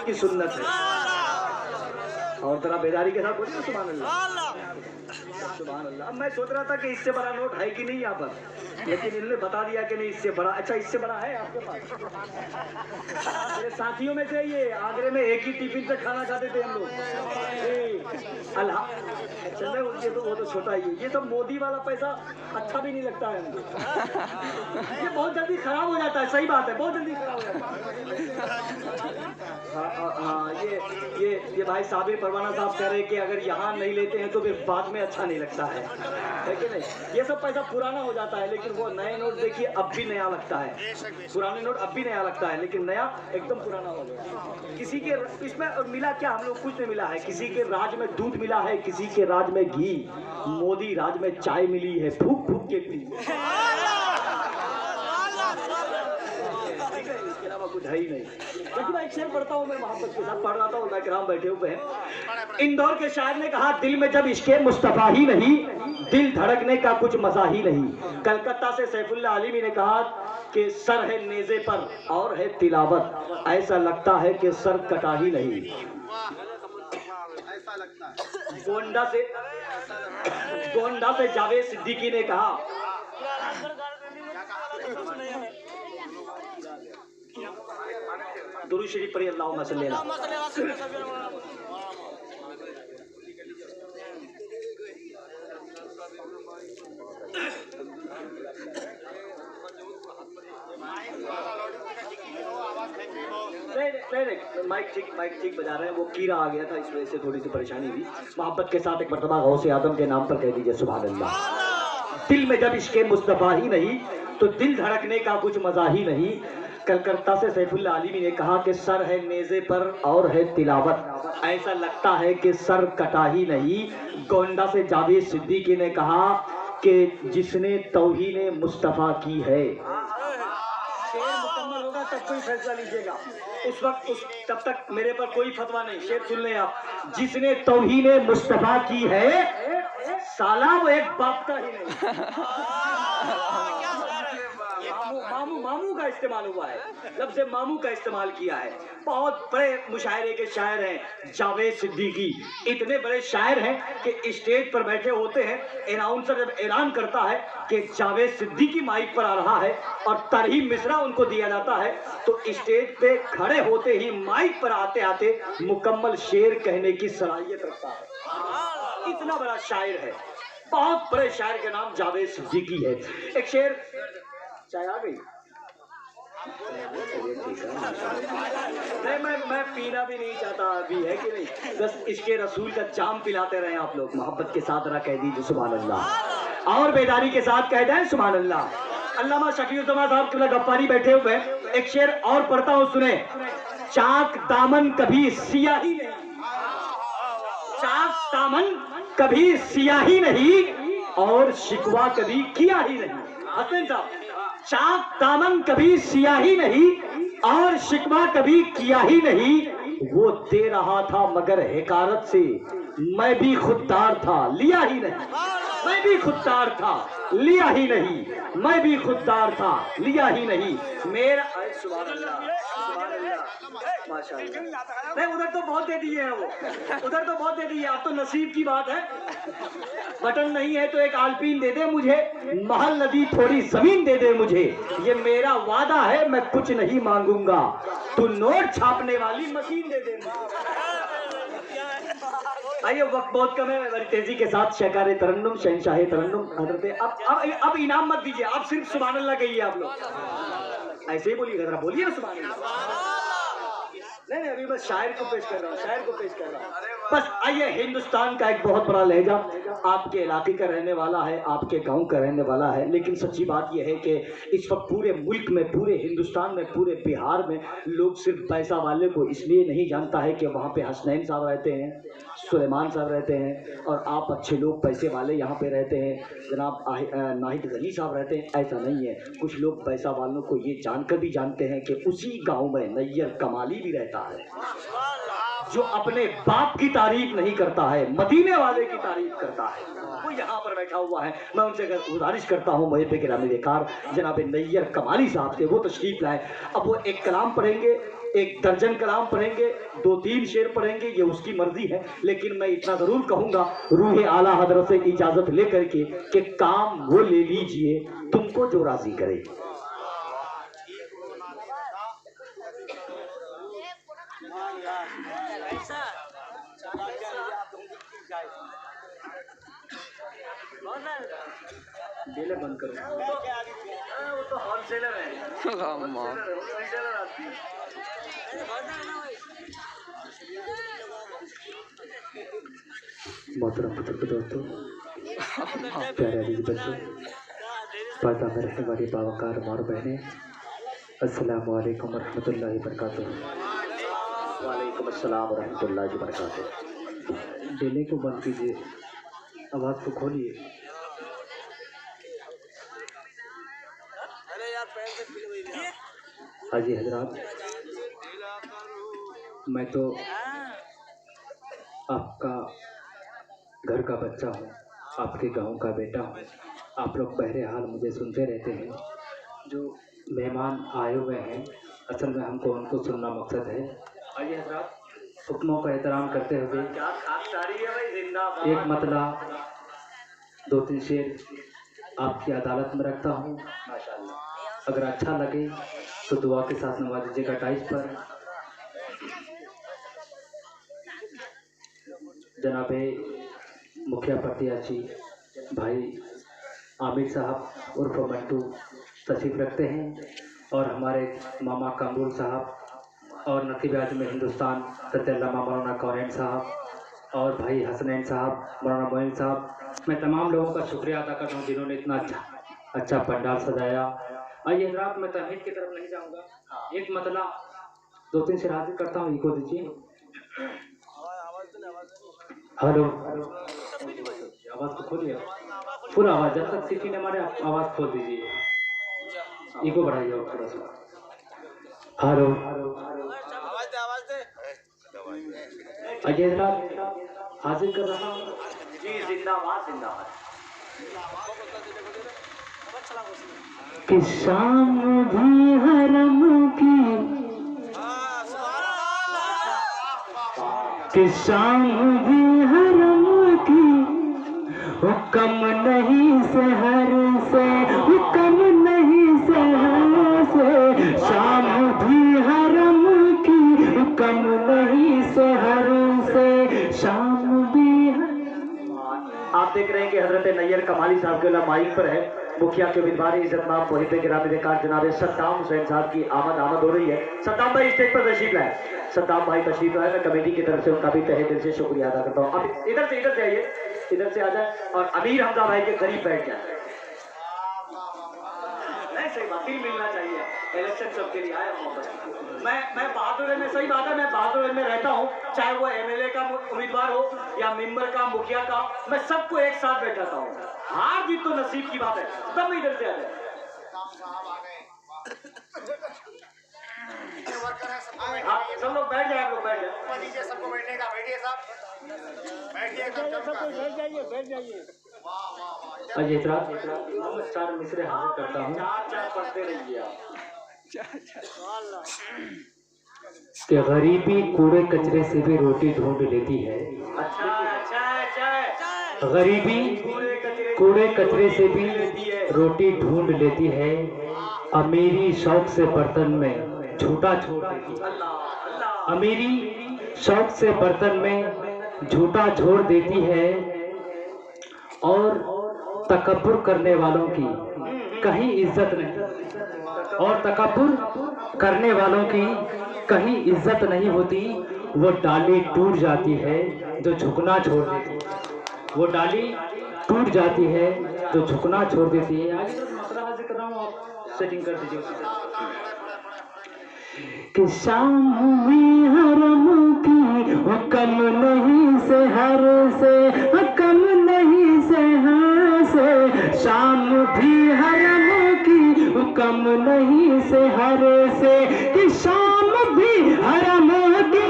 की सुन्नत है। और जरा बेदारी के साथ बोलिए सुभान अल्लाह, सुभान अल्लाह। अब मैं सोच रहा था कि इससे बड़ा नोट है कि नहीं यहाँ पर, लेकिन इन्होंने बता दिया कि नहीं इससे बड़ा। अच्छा, इससे बड़ा है आपके पास? मेरे साथियों में से ये आगरे में एक ही टिफिन से खाना खाते थे हम लोग। अल्लाह, चलो वो तो छोटा ही है। ये तो मोदी वाला पैसा अच्छा भी नहीं लगता है हमको। ये बहुत जल्दी खराब हो जाता है। सही बात है, बहुत जल्दी खराब हो जाता है। हाँ, ये भाई साबिर परवाना साहब कह रहे हैं कि अगर यहाँ नहीं लेते हैं तो फिर बाद में अच्छा नहीं लगता है कि नहीं? ये सब पैसा पुराना हो जाता है, लेकिन वो नए नोट देखिए अब भी नया लगता है। पुराने नोट अब भी नया लगता है, लेकिन नया एकदम पुराना हो गया। किसी के इसमें मिला क्या? हम लोग कुछ नहीं मिला है। किसी के राज में दूध मिला है, किसी के राज में घी। मोदी राज में चाय मिली है, फूक फूक के पी। इसके अलावा कुछ है ही नहीं। लेकिन मैं एक शेर पढ़ता हूँ, मैं मोहब्बत के साथ पढ़ रहा था और बैकग्राउंड बैठे हुए हैं। इंदौर के शायर ने कहा, दिल में जब इश्क़े मुस्तफा ही नहीं, दिल धड़कने का कुछ मजा ही नहीं। कलकत्ता से सैफुल्लाह आलिमी ने कहा कि सर है नेज़े पर और है तिलावत, ऐसा लगता है कि सर कटा ही नहीं। गोंडा से जावेद सिद्दीकी ने कहा, दुरूद शरीफ पढ़िए, अल्लाहुम्मा सल्ली अलैहि। माइक ठीक बजा रहे हैं। वो कीड़ा आ गया था, इस वजह से थोड़ी सी परेशानी हुई। मोहब्बत के साथ एक मर्तबा गौसे आदम के नाम पर कह दीजिए सुभान अल्लाह। दिल में जब इश्क़े मुस्तफा ही नहीं, तो दिल धड़कने का कुछ मजा ही नहीं। कलकत्ता से सैफुल्लाह आलिमी ने कहा कि सर है नेज़े पर और है तिलावत, ऐसा लगता है कि सर कटा ही नहीं। गोंडा से जावेद सिद्दीकी ने कहा कि जिसने तौहीन मुस्तफ़ा की है। शेर मुकम्मल होगा तब कोई फैसला लीजिएगा, उस वक्त तब तक मेरे पर कोई फतवा नहीं। शेर सुन लें आप। जिसने तौहीन मुस्तफ़ा की है, साला वो एक बाप का ही नहीं। मामू का इस्तेमाल हुआ है, लफ्ज़ मामू का इस्तेमाल किया है। बहुत बड़े मुशायरे के शायर हैं जावेद सिद्दीकी। इतने बड़े शायर हैं कि स्टेज पर बैठे होते हैं, अनाउंसर जब ऐलान करता है कि जावेद सिद्दीकी माइक पर आ रहा है और तरहीब मिसरा उनको दिया जाता है, तो स्टेज पे खड़े होते ही माइक पर आते आते मुकम्मल शेर कहने की सलाहियत रखता है। इतना बड़ा शायर है, बहुत बड़े शायर के नाम जावेद सिद्दीकी है। एक शेर, चाय आ गई? मैं पीना भी नहीं चाहता अभी, है कि नहीं? बस इसके रसूल का जाम पिलाते रहे आप लोग। मोहब्बत के साथ जरा कह दीजिए सुभान अल्लाह, और बेदारी के साथ कह दें सुभान अल्लाह। अल्लामा शफीउद्दौला साहब के गफ्फारी बैठे हुए हैं। एक शेर और पढ़ता हूँ, सुने। चाक दामन कभी सियाही नहीं, चाक दामन कभी सियाही नहीं, और शिकवा कभी किया ही नहीं। हसन साहब, चाक दामन कभी सियाही नहीं और शिकवा कभी किया ही नहीं। वो दे रहा था मगर हिकारत से, मैं भी खुददार था लिया ही नहीं। मैं भी खुददार था लिया ही नहीं, मैं भी खुददार था लिया ही नहीं। मेरा सुभान अल्लाह, सुभान अल्लाह, माशाअल्लाह। नहीं, उधर तो बहुत दे दिए हैं वो, उधर तो बहुत दे दिए। अब तो नसीब की बात है। बटन नहीं है तो एक आलपीन दे दे मुझे, महल नदी थोड़ी जमीन दे दे मुझे, ये मेरा वादा है मैं कुछ नहीं मांगूंगा, तू नोट छापने वाली मशीन दे दे। आइए, वक्त बहुत कम है, बड़ी तेजी के साथ शहकार तरन्नुम, शहनशाह तरन्नुम हजरत। अब इनाम मत दीजिए, आप सिर्फ सुभान अल्लाह कहिए। आप लोग ऐसे ही बोलिए, जरा बोलिए ना सुभान अल्लाह। नहीं, अभी बस शायर को पेश कर रहा हूँ, शायर को पेश कर रहा हूँ बस। आइए, हिंदुस्तान का एक बहुत बड़ा लहजा, आपके इलाके का रहने वाला है, आपके गांव का रहने वाला है, लेकिन सच्ची बात यह है कि इस वक्त पूरे मुल्क में, पूरे हिंदुस्तान में, पूरे बिहार में लोग सिर्फ पैसा वाले को इसलिए नहीं जानता है कि वहाँ पे हसनैन साहब रहते हैं, सुलेमान साहब रहते हैं, और आप अच्छे लोग पैसे वाले यहाँ पे रहते हैं, जनाब नाहिद गनी साहब रहते हैं। ऐसा नहीं है। कुछ लोग पैसा वालों को ये जानकर भी जानते हैं कि उसी गांव में नैयर कमाली भी रहता है, जो अपने बाप की तारीफ नहीं करता है, मदीने वाले की तारीफ करता है। वो यहाँ पर बैठा हुआ है। मैं उनसे गुजारिश करता हूँ, मुझे पे गिरामी बेकार जनाब नैयर कमाली साहब से, वो तशरीफ लाए। अब वो एक कलाम पढ़ेंगे, एक दर्जन कलाम पढ़ेंगे, 2-3 शेर पढ़ेंगे, ये उसकी मर्जी है, लेकिन मैं इतना जरूर कहूंगा रूह आला हजरत से इजाजत लेकर के कि काम वो ले लीजिए तुमको जो राजी करे। बेले बंद करो, वो तो होलसेलर है। मोहतरम बुजुर्ग दोस्तों, प्यारे अजीज बच्चों, पर्दा में रहने वाली बावकार माँ और बहनें, अस्सलामु अलैकुम वरहमतुल्लाहि वबरकातुहू। वालेकुम अस्सलाम वरहमतुल्लाहि वबरकातुहू। डेले को बंद कीजिए, आवाज़ को खोलिए। हाजी हजरात, मैं तो आपका घर का बच्चा हूँ, आपके गांव का बेटा हूँ। आप लोग बहरहाल मुझे सुनते रहते हैं। जो मेहमान आए हुए हैं, असल में हमको उनको सुनना मकसद है। हाजी हजरात, हुक्मों का एहतराम करते हुए एक मतला 2-3 शेर आपकी अदालत में रखता हूँ। अगर अच्छा लगे तो दुआ के साथ नवाज दीजिएगा टाइज पर। जनाबे मुखिया प्रत्याशी भाई आमिर साहब उर्फ मंटू तशरीफ रखते हैं, और हमारे मामा कामरूल साहब और नकीब आज़म हिंदुस्तान सत्यल्लामा मौलाना कौनैन साहब और भाई हसनैन साहब, मौलाना मोइन साहब। मैं तमाम लोगों का शुक्रिया अदा करता हूँ जिन्होंने इतना अच्छा पंडाल सजाया। आइए हजरात, मैं तहमीद की तरफ नहीं जाऊँगा, एक मतला 2-3 शेर हाजिर करता हूँ। इको दीजिए। हेलो, आवाज़ को खोलिए, फुल आवाज़, जब तक सीटी ने मारे आवाज़ खोल दीजिए, इको बढ़ाइए और थोड़ा सा। हेलो, अजय हजरात हाजिर कर रहा हूँ जी। जिंदाबाद जिंदाबाद। कि शाम भी हरम की, कि शाम भी हरम की, हुक्म नहीं सहर से, हुक्म नहीं सहर से। शाम भी हरम की, हुक्म नहीं सहर से। शाम भी आप देख रहे हैं कि हजरत नैयर कमाली साहब के माइक पर है। मुखिया के उम्मीदवार इज्जतमाम वहीपे गिरामी देकार जनाब सद्दाम हुसैन साहब की आमद हो रही है। सद्दाम भाई स्टेज पर तशरीफ लाए। सद्दाम भाई तशरीफ लाए, मैं कमेटी की तरफ से उनका भी तहे दिल से शुक्रिया अदा करता हूँ। अब इधर से आइए, इधर से आ जाए और अमीर हमजा भाई के करीब बैठ जाए। नहीं, सही बात, दिल मिलना चाहिए। इलेक्शन सबके लिए आया मोहब्बत। मैं बहादुर में, सही बात है, मैं बहादुर में रहता हूँ, चाहे वो एमएलए का उम्मीदवार हो या मेंबर का, मुखिया का, मैं सबको एक साथ बैठाता हूँ। हार जीत तो नसीब की बात है। सब इधर से आ जाए। सब लोग बैठ जाए, आप लोग बैठ जाए। सबको बैठने का, बैठिए साहब, बैठिए, बैठ जाइए। अजय 4 मिसरे हाजिर करता हूँ। 4 पढ़ते रहिए आप। कि गरीबी कूड़े कचरे से भी रोटी ढूंढ लेती है। अच्छा। गरीबी कूड़े कचरे से भी रोटी ढूंढ लेती है। अमीरी शौक से बर्तन में झूठा छोड़ देती है। अमीरी शौक से बर्तन में झूठा छोड़ देती है, और तकब्बुर करने वालों की कहीं इज्जत नहीं, और तकब्बुर करने वालों की कहीं इज्जत नहीं होती। वो डाली टूट जाती है जो झुकना छोड़ देती है। वो डाली टूट जाती है जो झुकना छोड़ देती है। आगे तो मसला हाजिर कर रहा हूँ, आप सेटिंग कर दीजिए उसी तरह। कि शाम हुई हरम की, हुक्म नहीं से हर से, हुक्म नहीं से हर से। शाम भी हरम की, हुक्म नहीं से हर से। कि शाम भी हरम की।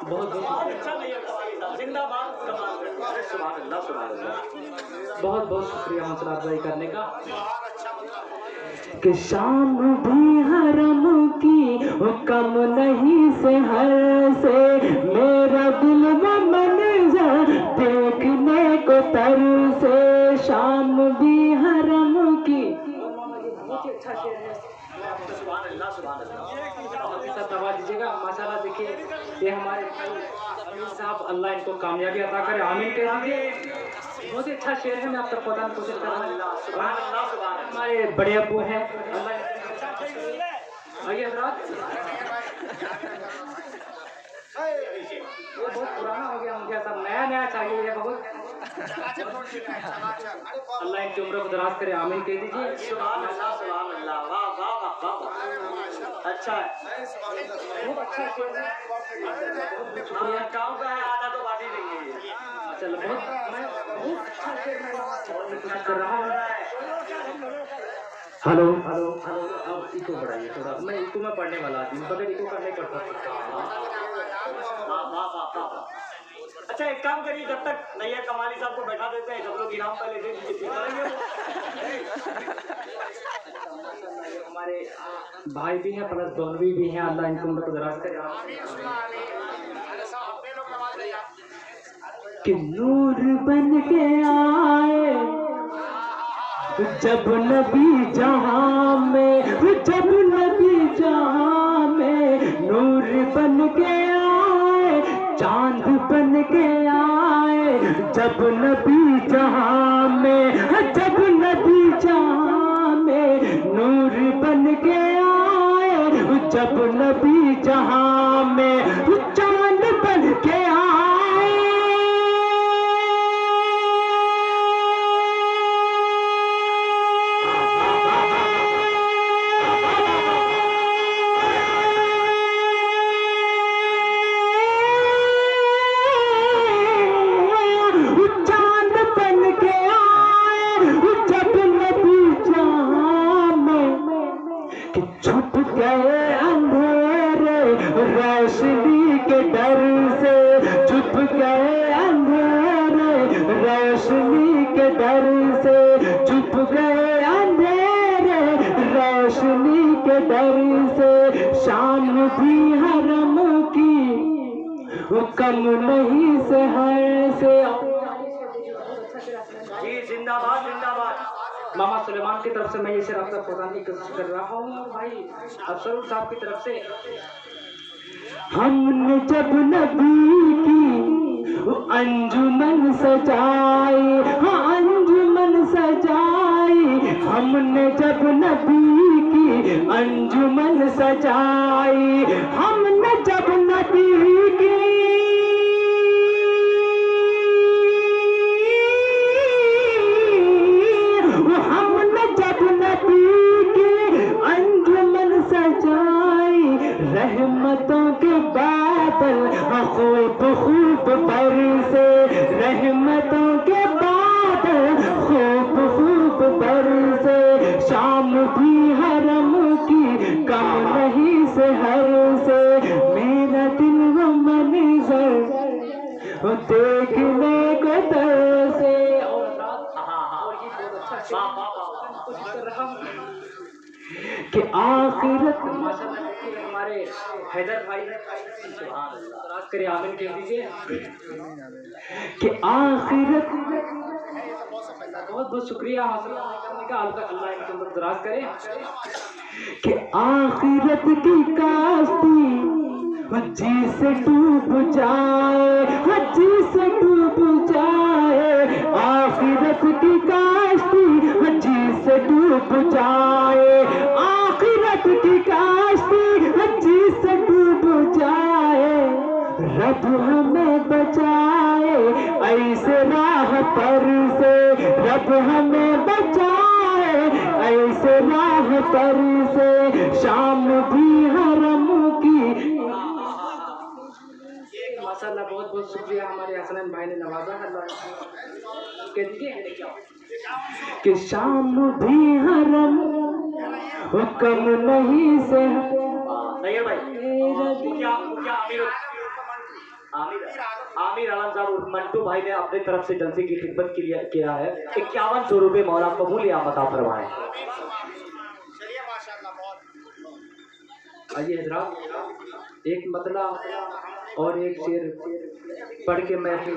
बहुत बहुत अच्छा नहीं है कमाली साहब, जिंदाबाद, कमाल करते हैं। सुभान अल्लाह, सुभान अल्लाह। बहुत बहुत शुक्रिया हौसला अफजाई करने का। कि शाम भी हरम की हुक्म नहीं से हर से, मेरा दिल व मंजर देखने को तर से। शाम भी हरम की, बहुत ही अच्छा शेर है। सुभान अल्लाह, सुभान अल्लाह। दबा दीजिएगा माशाल्लाह। देखिए ये हमारे भाई अमीर साहब, अल्लाह इनको कामयाबी अता करे, आमीन कह दीजिए। बहुत ही अच्छा शेर है, मैं आप तक पहुंचाने की कोशिश कर रहा हूँ। सुभान अल्लाह, सुभान अल्लाह। हमारे बड़े अब्बू हैं, आइए हजरात। ये बहुत पुराना हो गया मुझे, सब नया नया चाहिए ये बहुत। अल्लाह इनकी उम्र को दराज करे, आमीन कह दीजिए। सुभान अल्लाह, सुभान अल्लाह। वाह वाह वाह वाह वाह, अच्छा है, बहुत अच्छा शेर है। शुक्रिया। गाँव का है, आधा तो बाटी देंगे ये। चलो मैं बहुत अच्छा शेर मैं कोशिश कर रहा हूँ। हेलो हेलो हेलो, अब इको बढ़ाइए थोड़ा, मैं इको में पढ़ने वाला आदमी, बगैर इको का नहीं पढ़ सकता। वाह वाह वाह वाह। अच्छा एक काम करिए, जब तक नैया कमाली साहब को बैठा देते हैं, सब लोग इनाम पहले दे दीजिए, हमारे भाई भी हैं प्लस दोनवी भी हैं, अल्लाह इनको उम्र को दराज करे। कि नूर बन के आए जब नबी जहां में, जब नबी जहां में नूर बन के आए, चांद बन के आए जब नबी जहां में, जब नबी जहां में नूर बन के आए, जब नबी जहां में चांद बन के आए। रोशनी के डर से छुप गए अंधेरे, रोशनी के डर से छुप गए अंधेरे, रोशनी के डर से। शाम भी हरम की हुक्म नहीं से हर से। जी जिंदाबाद, जिंदाबाद। मामा सुलेमान की तरफ से मैं ये शेर आप तक पहुंचाने की कोशिश कर रहा हूँ। भाई अफसर साहब की तरफ से, हमने जब नबी की अंजुमन सजाई, हाँ अंजुमन सजाई, हमने जब नबी की अंजुमन सजाई, हमने जब नबी की रहमतों के बादल खूब खूब बरसे, रहमतों के बादल खूब खूब बरसे। शाम भी हरम की कम नहीं से हर से, मेरा दिल वो मंजर देखने को तरसे। कि आखिरत हमारे हैदर भाई राज करे, आमिन कह दीजिए। कि आखिरत, बहुत बहुत शुक्रिया हौसला करने का, अल्लाह इनके अंदर दराज करे। कि आखिरत की काश्ती जी से डूब जाए, जी से डूब जाए, आखिरत की काश्ती जी से डूब जाए, आखिरत की काश्ती जी से डूब जाए। रब हमें बचाए ऐसे राह पर से, रब हमें बचाए ऐसे राह पर से। शाम भी हरम की, माशाल्लाह बहुत बहुत शुक्रिया हमारे हसनैन भाई ने नवाजा। अल्लाह कह दीजिए कि शाम भी हरम हुक्म नहीं से। नहीं भाई, मुखिया मुखिया आमिर आलम साहब और मंटू भाई ने अपने तरफ से जलसे की खिदमत के लिए किया है। 5100 रुपये मौला कबूल या मता फरमाए। आइए हजरात, एक मतला और एक शेर पढ़ के मैं अपनी